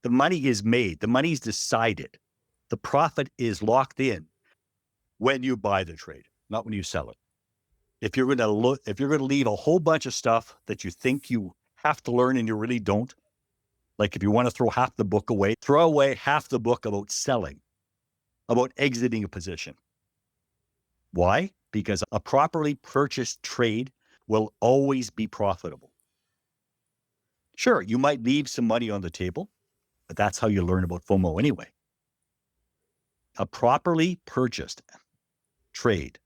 The money is made. The money is decided. The profit is locked in when you buy the trade, not when you sell it. If you're going to leave a whole bunch of stuff that you think you have to learn and you really don't, like if you want to throw half the book away, throw away half the book about selling, about exiting a position. Why? Because a properly purchased trade will always be profitable. Sure, you might leave some money on the table, but that's how you learn about FOMO anyway. A properly purchased trade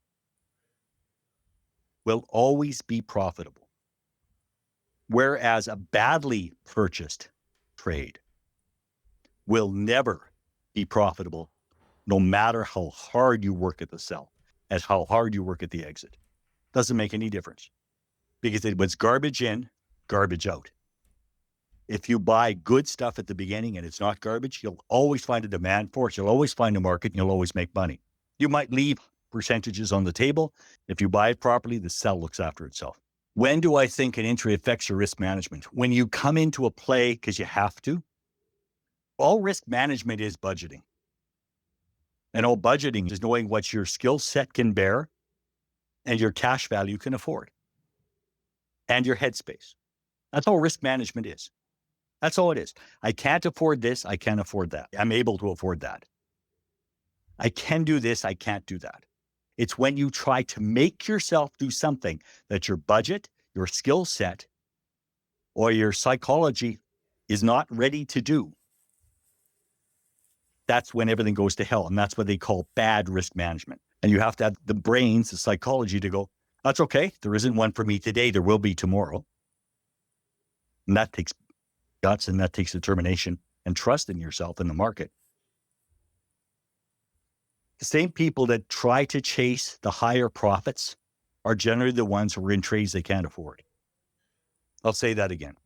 will always be profitable, whereas a badly purchased trade will never be profitable, no matter how hard you work at the sell, as how hard you work at the exit. Doesn't make any difference because it was garbage in, garbage out. If you buy good stuff at the beginning and it's not garbage, you'll always find a demand for it. You'll always find a market and you'll always make money. You might leave percentages on the table. If you buy it properly, the sell looks after itself. When do I think an entry affects your risk management? When you come into a play because you have to. All risk management is budgeting. And all budgeting is knowing what your skill set can bear and your cash value can afford and your headspace. That's all risk management is. That's all it is. I can't afford this. I can't afford that. I'm able to afford that. I can do this. I can't do that. It's when you try to make yourself do something that your budget, your skill set, or your psychology is not ready to do. That's when everything goes to hell. And that's what they call bad risk management. And you have to have the brains, the psychology to go, that's okay. There isn't one for me today. There will be tomorrow. And that takes guts and that takes determination and trust in yourself in the market. The same people that try to chase the higher profits are generally the ones who are in trades they can't afford. I'll say that again.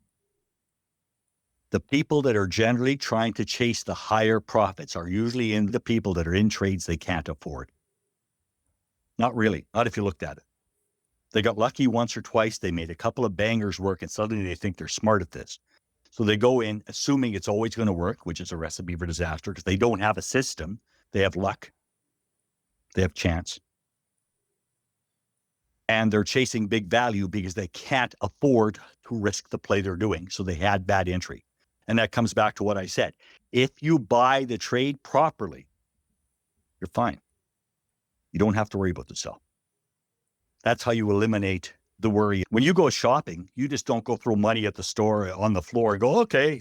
The people that are generally trying to chase the higher profits are usually the people that are in trades they can't afford. Not really, not if you looked at it. They got lucky once or twice. They made a couple of bangers work and suddenly they think they're smart at this. So they go in assuming it's always going to work, which is a recipe for disaster because they don't have a system. They have luck. They have chance. And they're chasing big value because they can't afford to risk the play they're doing. So they had bad entry. And that comes back to what I said. If you buy the trade properly, you're fine. You don't have to worry about the sell. That's how you eliminate the worry. When you go shopping, you just don't go throw money at the store on the floor and go, okay,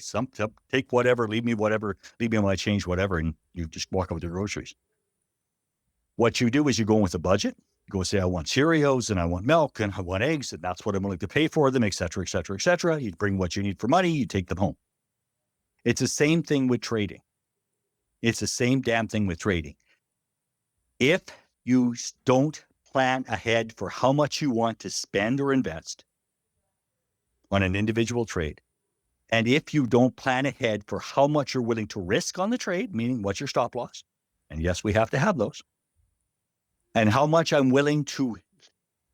take whatever, leave me my change, whatever, and you just walk out with your groceries. What you do is you go in with a budget. You go say, I want Cheerios and I want milk and I want eggs, and that's what I'm willing to pay for them, et cetera, et cetera, et cetera. You bring what you need for money, you take them home. It's the same thing with trading. It's the same damn thing with trading. If you don't plan ahead for how much you want to spend or invest on an individual trade, and if you don't plan ahead for how much you're willing to risk on the trade, meaning what's your stop loss, and yes, we have to have those, and how much I'm willing to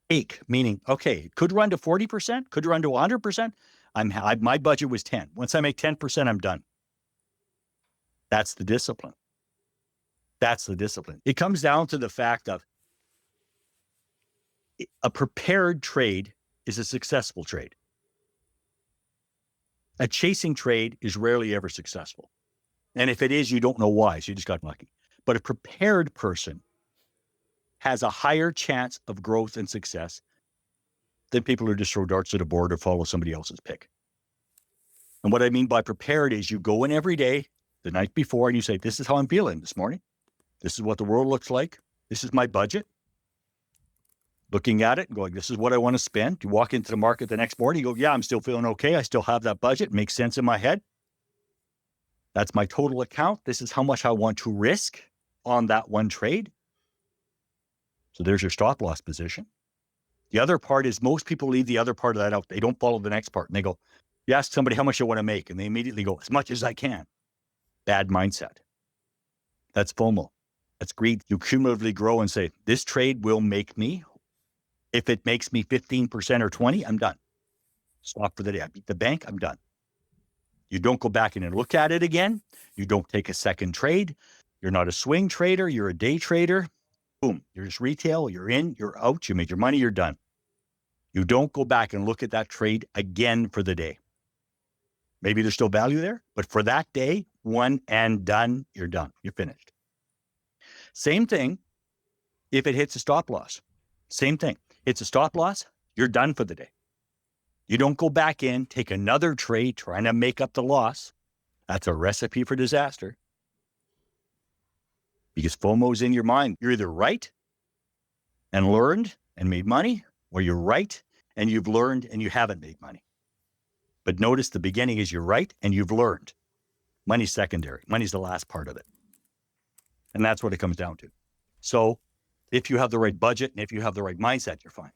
take, meaning, okay, it could run to 40%, could run to 100%. My budget was 10. Once I make 10%, I'm done. That's the discipline. That's the discipline. It comes down to the fact of a prepared trade is a successful trade. A chasing trade is rarely ever successful. And if it is, you don't know why, so you just got lucky. But a prepared person has a higher chance of growth and success than people who just throw darts at a board or follow somebody else's pick. And what I mean by prepared is you go in every day, the night before, and you say, this is how I'm feeling this morning. This is what the world looks like. This is my budget. Looking at it and going, this is what I want to spend. You walk into the market the next morning, you go, yeah, I'm still feeling okay. I still have that budget. It makes sense in my head. That's my total account. This is how much I want to risk on that one trade. So there's your stop loss position. The other part is most people leave the other part of that out. They don't follow the next part. And they go, you ask somebody how much I want to make. And they immediately go, as much as I can. Bad mindset. That's FOMO. That's greed. You cumulatively grow and say, this trade will make me. If it makes me 15% or 20, I'm done. Stop for the day. I beat the bank, I'm done. You don't go back in and look at it again. You don't take a second trade. You're not a swing trader. You're a day trader. Boom. You're just retail. You're in, you're out. You made your money. You're done. You don't go back and look at that trade again for the day. Maybe there's still value there, but for that day, one and done, you're done. You're finished. Same thing if it hits a stop loss. Same thing. It's a stop loss. You're done for the day. You don't go back in, take another trade, trying to make up the loss. That's a recipe for disaster. Because FOMO's in your mind. You're either right and learned and made money, or you're right and you've learned and you haven't made money. But notice the beginning is you're right and you've learned. Money's secondary. Money's the last part of it. And that's what it comes down to. So if you have the right budget and if you have the right mindset, you're fine.